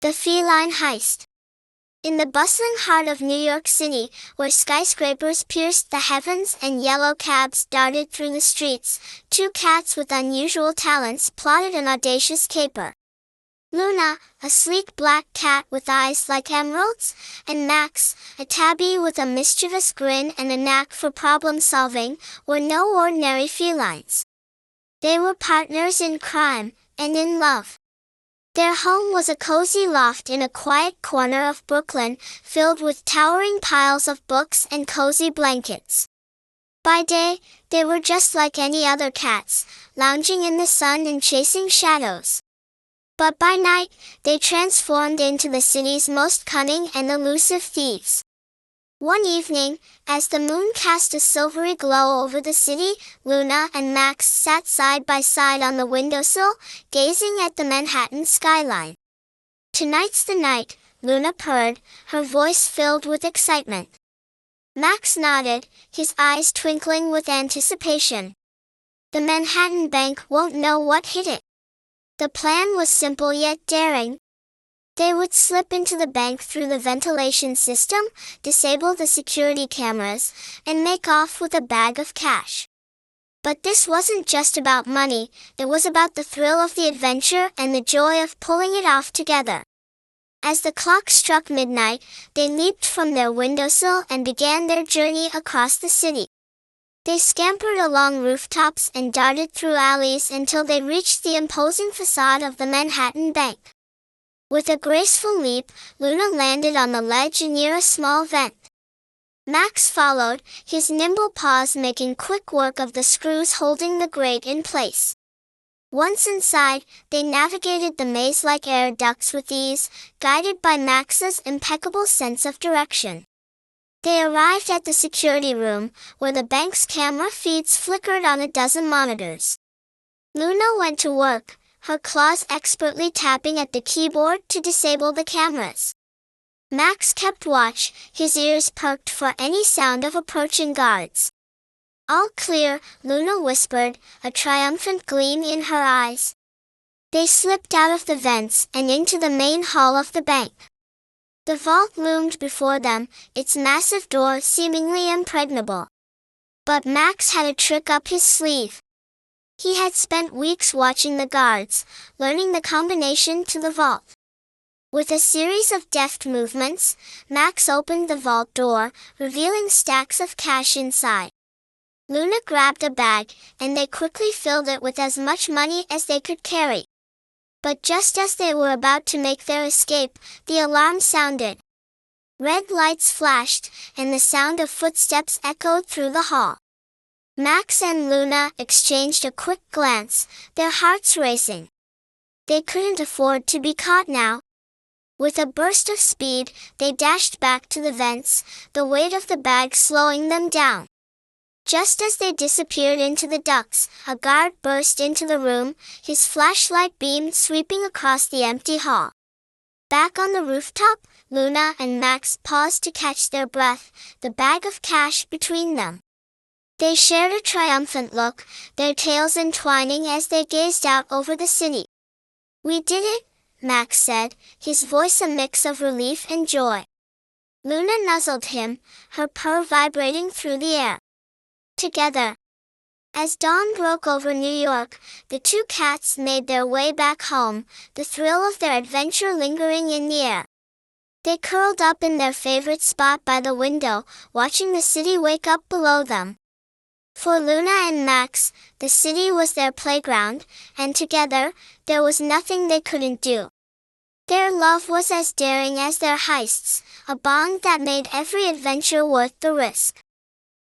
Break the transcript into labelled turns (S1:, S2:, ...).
S1: The Feline Heist. In the bustling heart of New York City, where skyscrapers pierced the heavens and yellow cabs darted through the streets, two cats with unusual talents plotted an audacious caper. Luna, a sleek black cat with eyes like emeralds, and Max, a tabby with a mischievous grin and a knack for problem-solving, were no ordinary felines. They were partners in crime and in love. Their home was a cozy loft in a quiet corner of Brooklyn, filled with towering piles of books and cozy blankets. By day, they were just like any other cats, lounging in the sun and chasing shadows. But by night, they transformed into the city's most cunning and elusive thieves. One evening, as the moon cast a silvery glow over the city, Luna and Max sat side by side on the windowsill, gazing at the Manhattan skyline. "Tonight's the night," Luna purred, her voice filled with excitement. Max nodded, his eyes twinkling with anticipation. The Manhattan Bank won't know what hit it. The plan was simple yet daring. They would slip into the bank through the ventilation system, disable the security cameras, and make off with a bag of cash. But this wasn't just about money, it was about the thrill of the adventure and the joy of pulling it off together. As the clock struck midnight, they leaped from their windowsill and began their journey across the city. They scampered along rooftops and darted through alleys until they reached the imposing facade of the Manhattan Bank. With a graceful leap, Luna landed on the ledge near a small vent. Max followed, his nimble paws making quick work of the screws holding the grate in place. Once inside, they navigated the maze-like air ducts with ease, guided by Max's impeccable sense of direction. They arrived at the security room, where the bank's camera feeds flickered on a dozen monitors. Luna went to work, her claws expertly tapping at the keyboard to disable the cameras. Max kept watch, his ears perked for any sound of approaching guards. "All clear," Luna whispered, a triumphant gleam in her eyes. They slipped out of the vents and into the main hall of the bank. The vault loomed before them, its massive door seemingly impregnable. But Max had a trick up his sleeve. He had spent weeks watching the guards, learning the combination to the vault. With a series of deft movements, Max opened the vault door, revealing stacks of cash inside. Luna grabbed a bag, and they quickly filled it with as much money as they could carry. But just as they were about to make their escape, the alarm sounded. Red lights flashed, and the sound of footsteps echoed through the hall. Max and Luna exchanged a quick glance, their hearts racing. They couldn't afford to be caught now. With a burst of speed, they dashed back to the vents, the weight of the bag slowing them down. Just as they disappeared into the ducts, a guard burst into the room, his flashlight beam sweeping across the empty hall. Back on the rooftop, Luna and Max paused to catch their breath, the bag of cash between them. They shared a triumphant look, their tails entwining as they gazed out over the city. "We did it," Max said, his voice a mix of relief and joy. Luna nuzzled him, her purr vibrating through the air. Together. As dawn broke over New York, the two cats made their way back home, the thrill of their adventure lingering in the air. They curled up in their favorite spot by the window, watching the city wake up below them. For Luna and Max, the city was their playground, and together, there was nothing they couldn't do. Their love was as daring as their heists, a bond that made every adventure worth the risk.